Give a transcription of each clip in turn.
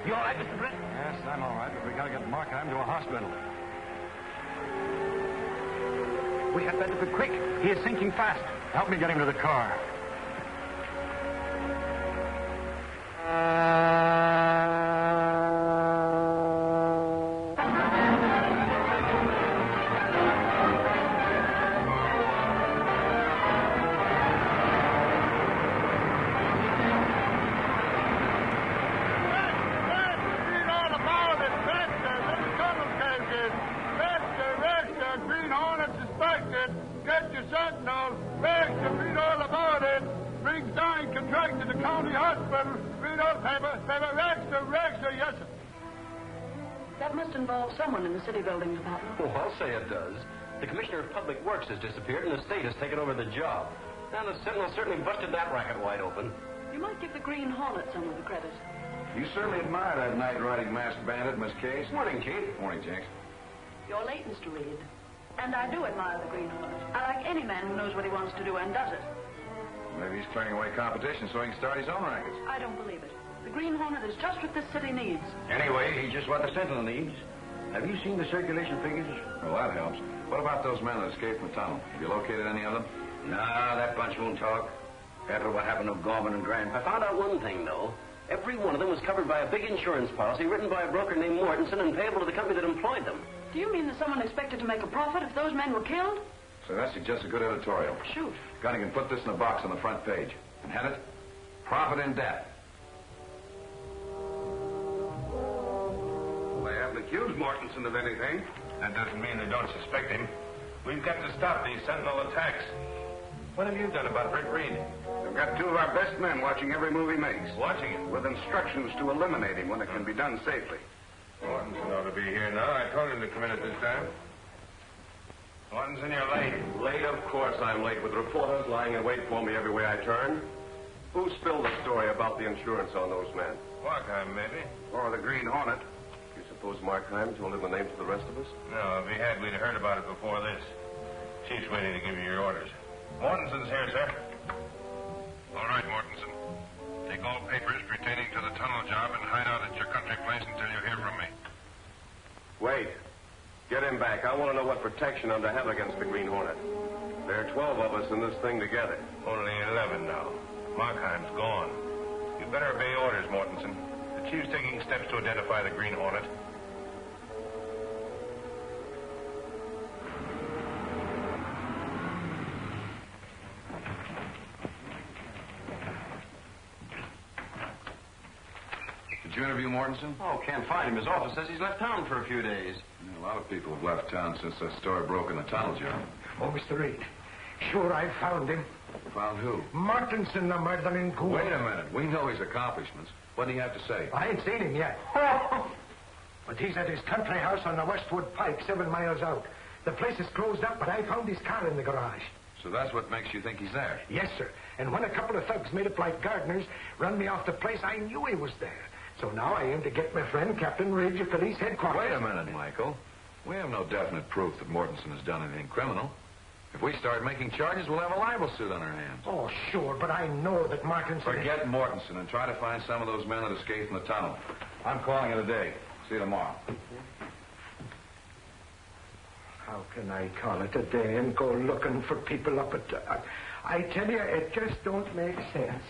You all right, Mr. Britt? Yes, I'm all right, but we gotta get Markheim to a hospital. We had better be quick. He is sinking fast. Help me get him to the car. That must involve someone in the city building department. Oh, I'll say it does. The Commissioner of Public Works has disappeared and the state has taken over the job. Now, the Sentinel certainly busted that racket wide open. You might give the Green Hornet some of the credit. You certainly admire that night-riding masked bandit, Miss Case. Morning, Chief. Morning, Jenks. You're late, Mr. Reed. And I do admire the Green Hornet. I like any man who knows what he wants to do and does it. Maybe he's clearing away competition so he can start his own rackets. I don't believe it. The Green Hornet is just what this city needs. Anyway, he's just what the Sentinel needs. Have you seen the circulation figures? Well, that helps. What about those men that escaped from the tunnel? Have you located any of them? Nah, that bunch won't talk. After what happened to Gorman and Grant. I found out one thing, though. Every one of them was covered by a big insurance policy written by a broker named Mortensen and payable to the company that employed them. Do you mean that someone expected to make a profit if those men were killed? So that suggests a good editorial. Shoot. Gunning can put this in a box on the front page. And head it, Profit in Debt. They haven't accused Mortensen of anything. That doesn't mean they don't suspect him. We've got to stop these Sentinel attacks. What have you done about Britt Reed? We've got two of our best men watching every move he makes. Watching him? With instructions to eliminate him when it can be done safely. Mortensen ought to be here now. I told him to come in at this time. Mortensen, you're late. Late? Of course I'm late, with reporters lying in wait for me every way I turn. Who spilled the story about the insurance on those men? Markheim, maybe. Or the Green Hornet. You suppose Markheim told him the names of the rest of us? No, if he had, we'd have heard about it before this. Chief's waiting to give you your orders. Mortensen's here, sir. All right, Mortensen. Take all papers pertaining to the tunnel job and hide out at your country place until you hear from me. Wait. Get him back. I want to know what protection I'm to have against the Green Hornet. There are 12 of us in this thing together. Only 11 now. Markheim's gone. You better obey orders, Mortensen. The chief's taking steps to identify the Green Hornet. Did you interview Mortensen? Oh, can't find him. His office says he's left town for a few days. Yeah, a lot of people have left town since that story broke in the tunnel job. Oh, Mr. Reed. Sure, I found him. Found who? Mortensen, the murdering ghoul. Wait a minute. We know his accomplishments. What did he have to say? I ain't seen him yet. But he's at his country house on the Westwood Pike, 7 miles out. The place is closed up, but I found his car in the garage. So that's what makes you think he's there? Yes, sir. And when a couple of thugs made up like gardeners run me off the place, I knew he was there. So now I aim to get my friend, Captain Ridge, at police headquarters. Wait a minute, Michael. We have no definite proof that Mortensen has done anything criminal. If we start making charges, we'll have a libel suit on our hands. Oh, sure, but I know that Mortensen... Forget Mortensen and try to find some of those men that escaped from the tunnel. I'm calling it a day. See you tomorrow. How can I call it a day and go looking for people up at... I tell you, it just don't make sense.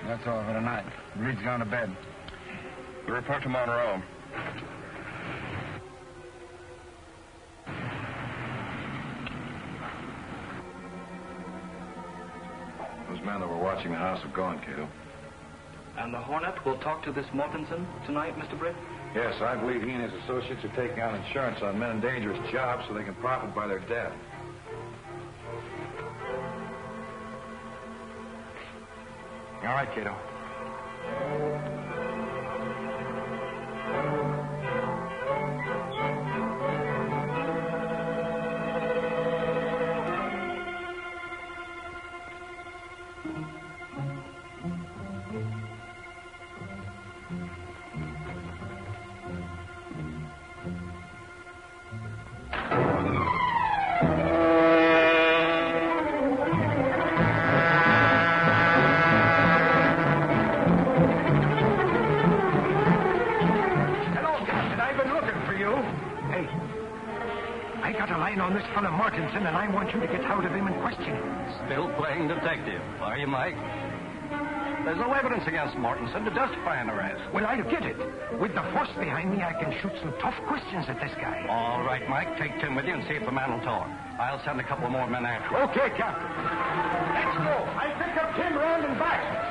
That's all for tonight. Reed's gone to bed. We'll report to Monroe. Those men that were watching the house have gone, Cato. And the Hornet will talk to this Mortensen tonight, Mr. Britt? Yes, I believe he and his associates are taking out insurance on men in dangerous jobs so they can profit by their death. All right, Cato. on this fellow Mortensen, and I want you to get hold of him and question him. Still playing detective, are you, Mike? There's no evidence against Mortensen to justify an arrest. Well, I'll get it. With the force behind me, I can shoot some tough questions at this guy. All right, Mike. Take Tim with you and see if the man will talk. I'll send a couple more men after him. Okay, Captain. Let's go. I'll pick up Tim round and back.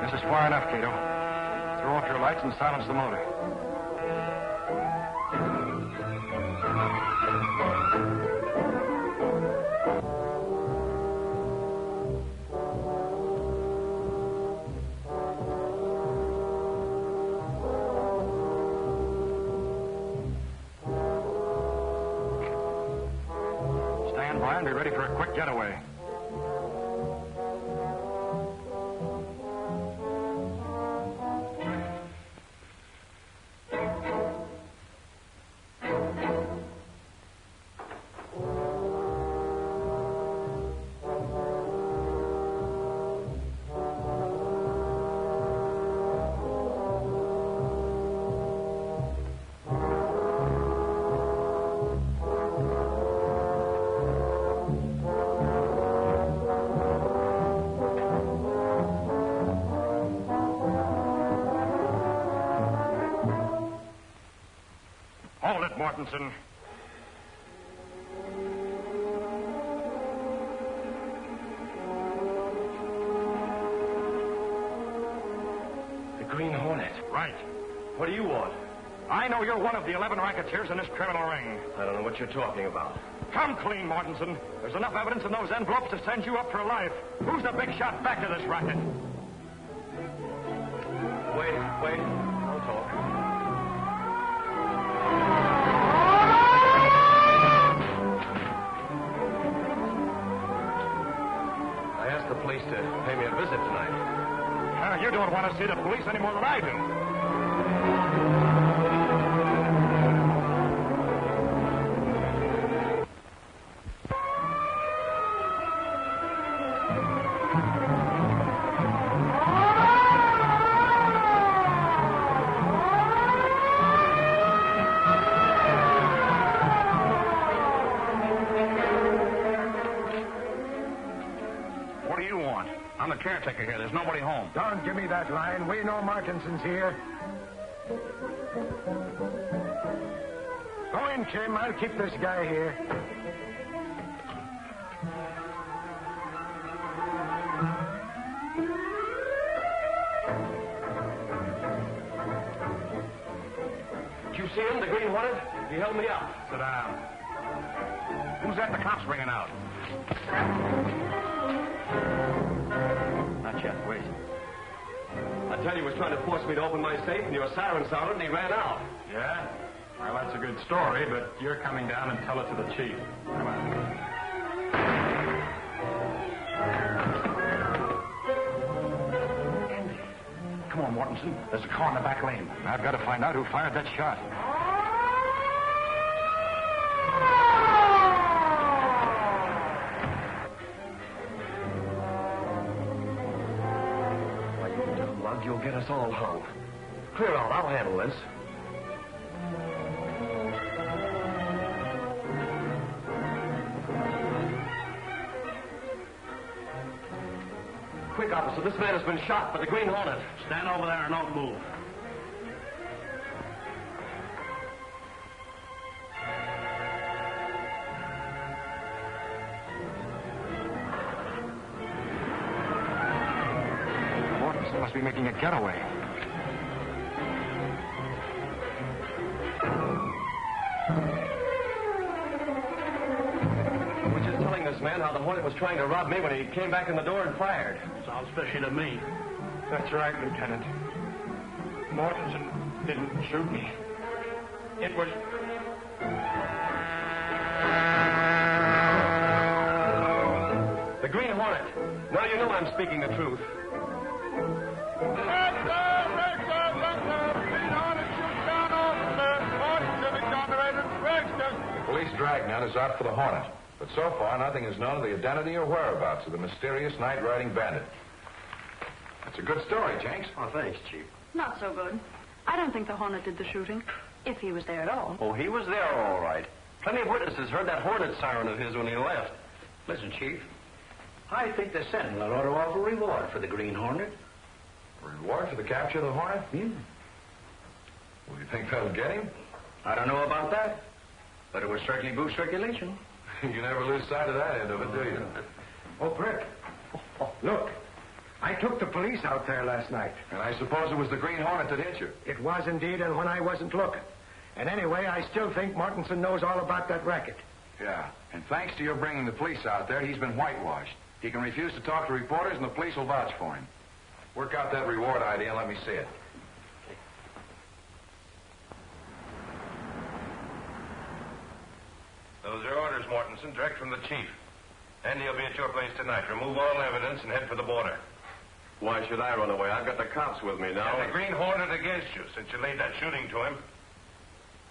This is far enough, Cato. Throw off your lights and silence the motor. Stand by and be ready for a quick getaway. Hold it, Mortensen. The Green Hornet. Right. What do you want? I know you're one of the 11 racketeers in this criminal ring. I don't know what you're talking about. Come clean, Mortensen. There's enough evidence in those envelopes to send you up for life. Who's the big shot back to this racket? Wait. Don't talk. I asked the police to pay me a visit tonight. You don't want to see the police any more than I do. What do you want? I'm the caretaker here. There's nobody home. Don't give me that line. We know Mortensen's here. Go in, Tim. I'll keep this guy here. Did you see him, the Green Hornet? He held me up. Sit down. Who's that the cops bringing out? Not yet. Wait. I tell you, he was trying to force me to open my safe, and your siren sounded, and he ran out. Yeah? Well, that's a good story, but you're coming down and tell it to the chief. Come on. Come on, Mortensen. There's a car in the back lane. I've got to find out who fired that shot. You'll get us all hung. Clear out. I'll handle this. Quick, officer. This man has been shot by the Green Hornet. Stand over there and don't move. Mortensen must be making a getaway. We're just telling this man how the Hornet was trying to rob me when he came back in the door and fired. Sounds fishy to me. That's right, Lieutenant. Mortensen didn't shoot me. It was... The Green Hornet. Now you know I'm speaking the truth. The police dragnet is out for the Hornet. But so far, nothing is known of the identity or whereabouts of the mysterious night-riding bandit. That's a good story, Jenks. Oh, thanks, Chief. Not so good. I don't think the Hornet did the shooting, if he was there at all. Oh, he was there all right. Plenty of witnesses heard that Hornet siren of his when he left. Listen, Chief. I think the Sentinel ought to offer a reward for the Green Hornet. Reward for the capture of the Hornet? Hmm. Well, you think that'll get him? I don't know about that, but it would certainly boost circulation. You never lose sight of that end of it, do you? Oh, Brick. Look. I took the police out there last night. And I suppose it was the Green Hornet that hit you. It was indeed, and when I wasn't looking. And anyway, I still think Mortensen knows all about that racket. Yeah, and thanks to your bringing the police out there, he's been whitewashed. He can refuse to talk to reporters, and the police will vouch for him. Work out that reward idea and let me see it. Those are orders, Mortensen, direct from the chief. Andy will be at your place tonight. Remove all evidence and head for the border. Why should I run away? I've got the cops with me now. And the Green Hornet against you, since you laid that shooting to him.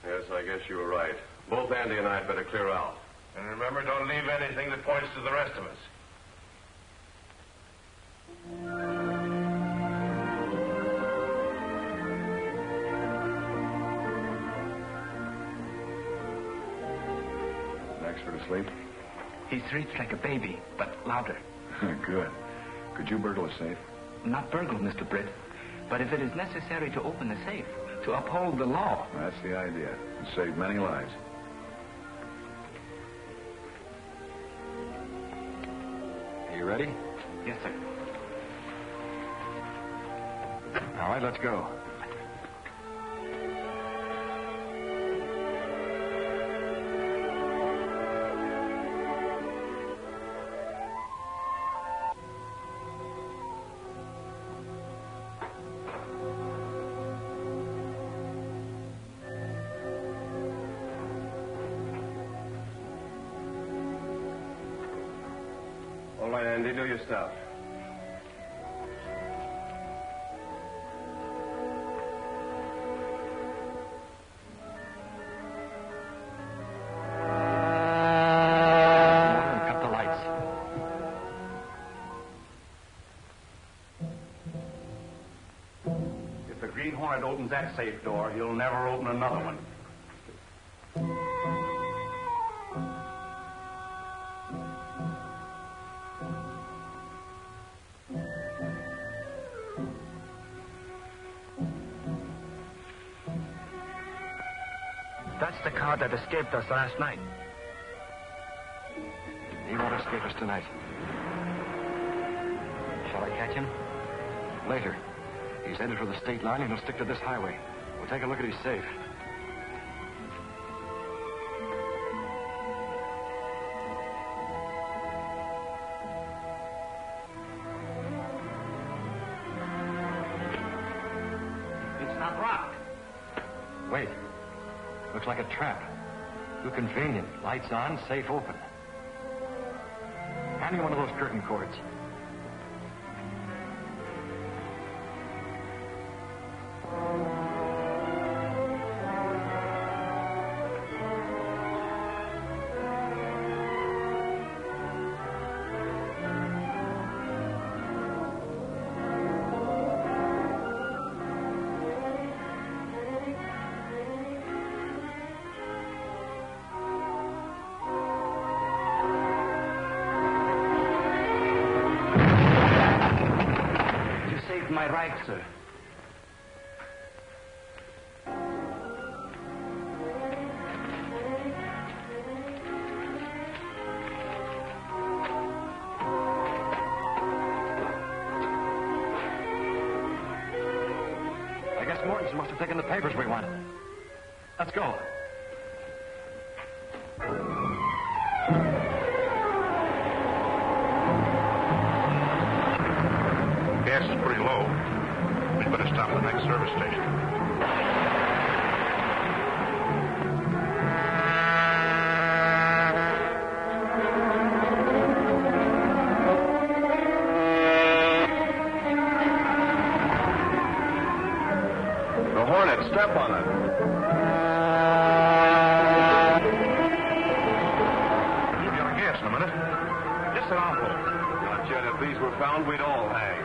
Yes, I guess you were right. Both Andy and I had better clear out. And remember, don't leave anything that points to the rest of us. Wexford asleep? He sleeps like a baby, but louder. Good. Could you burgle a safe? Not burgle, Mr. Britt. But if it is necessary to open the safe, to uphold the law. That's the idea. And save many lives. Are you ready? Yes, sir. All right, let's go. All right, Andy, do your stuff. Cut the lights. If the Green Hornet opens that safe door, he'll never open another one. That's the car that escaped us last night. He won't escape us tonight. Shall I catch him? Later. He's headed for the state line and he'll stick to this highway. We'll take a look at his safe. It's not locked. Wait. Looks like a trap. Too convenient. Lights on, safe open. Hand me one of those curtain cords. My right, sir. I guess Mortensen must have taken the papers we wanted. Let's go. Gas is pretty low. We'd better stop at the next service station. The Hornet, step on it. Keep your ground, we'd all hang.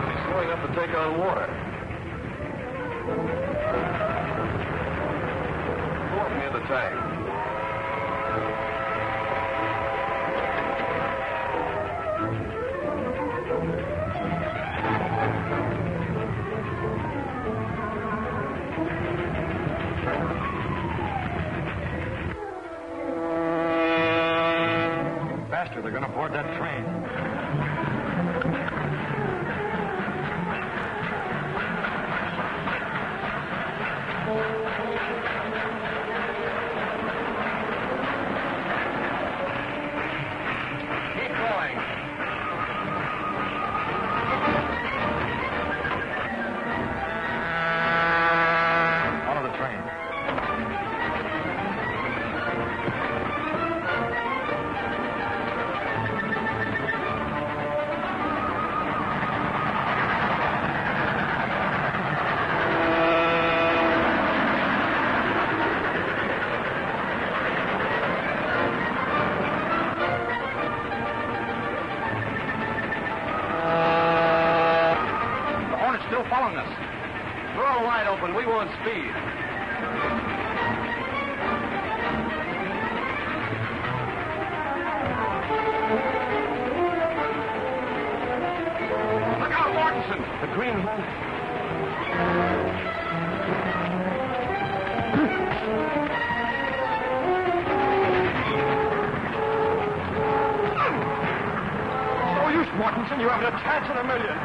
He's going up to take on water. Go up near the tank. Faster, they're going to board that train. Keep going. Out of the train. The Hornet's still following us. We're all wide open. We want speed. Look out, Mortensen! The Green Hornet. No use, Mortensen. You haven't a chance in a million.